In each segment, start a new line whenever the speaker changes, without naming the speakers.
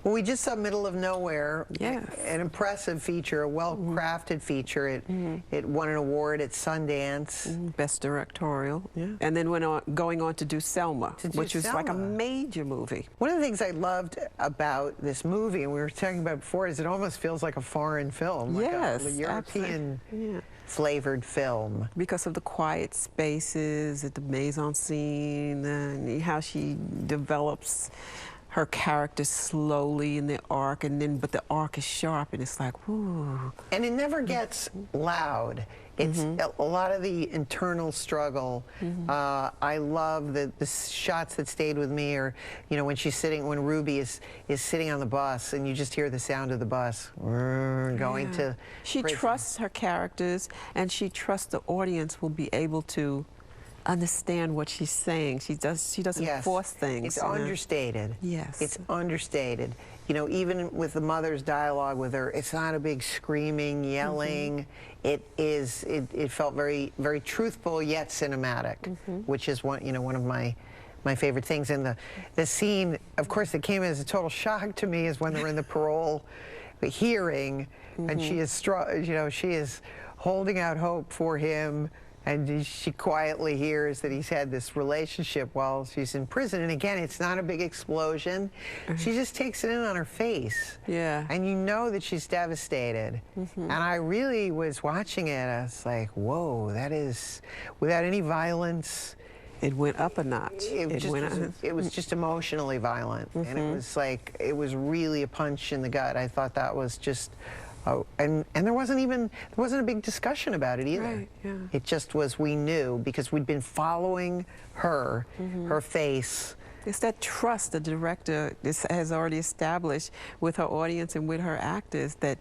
Well, we just saw Middle of Nowhere.
Yes.
An impressive feature, a well-crafted feature. It won an award at Sundance.
Best directorial.
Yeah.
And then going on to do Selma, which was like a
Selma.
Major movie.
One of the things I loved about this movie, and we were talking about before, is it almost feels like a foreign film.
Yes,
like a European flavored film.
Because of the quiet spaces, the mise-en-scene, and how she develops her character slowly in the arc, but the arc is sharp, and it's like, whoo. And
it never gets loud. It's a lot of the internal struggle. I love the shots that stayed with me are, you know, when Ruby is sitting on the bus, and you just hear the sound of the bus going to
She
prison.
trusts her characters, and she trusts the audience will be able to understand what she's saying. She doesn't force things.
It's understated.
Yes.
It's understated. You know, even with the mother's dialogue with her, it's not a big screaming, yelling. It felt very, very truthful yet cinematic, which is one of my favorite things. And the scene, of course, that came as a total shock to me is when they're in the parole hearing, and she is holding out hope for him. And she quietly hears that he's had this relationship while she's in prison. And again, it's not a big explosion. She just takes it in on her face.
Yeah.
And you know that she's devastated. And I really was watching it. I was like, whoa, that is, without any violence.
It went up a notch.
It was just emotionally violent. And it was like, it was really a punch in the gut. I thought that was just... Oh, and there wasn't a big discussion about it either.
Right, yeah.
It just was, we knew, because we'd been following her, her face.
It's that trust the director has already established with her audience and with her actors, that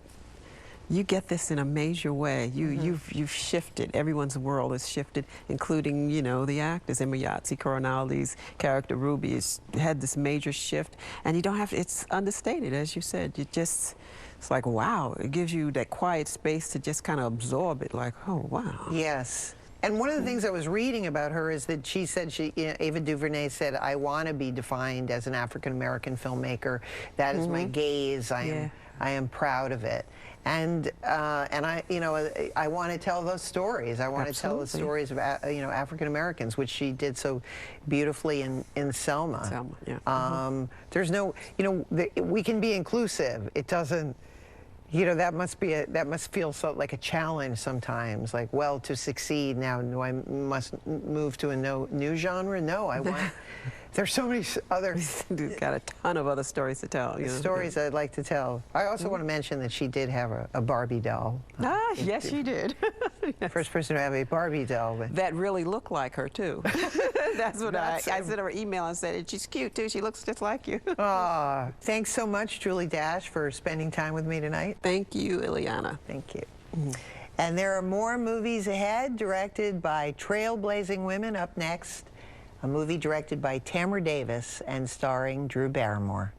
you get this in a major way. You've shifted. Everyone's world has shifted, including, you know, the actors. Emma Coronaldi's character Ruby had this major shift, and you don't have to, it's understated, as you said. It's like, wow, it gives you that quiet space to just kind of absorb it, like, oh, wow.
Yes. And one of the things I was reading about her is that she said, Ava DuVernay said, I want to be defined as an African-American filmmaker. That is my gaze. I am proud of it. And I want to tell those stories. I want to tell the stories of African Americans, which she did so beautifully in Selma.
Selma, yeah.
There's no, we can be inclusive. It doesn't. That must feel like a challenge sometimes. Like, well, to succeed now, do I must move to a new genre? No, I want. There's so many other.
She's got a ton of other stories to tell.
Stories I'd like to tell. I also want to mention that she did have a Barbie doll.
Yes, she did.
First person to have a Barbie doll.
That really looked like her too. That's what I sent her an email and said, and she's cute too. She looks just like you.
Thanks so much, Julie Dash, for spending time with me tonight.
Thank you, Ileana.
Thank you. And there are more movies ahead, directed by Trailblazing Women. Up next, a movie directed by Tamra Davis and starring Drew Barrymore.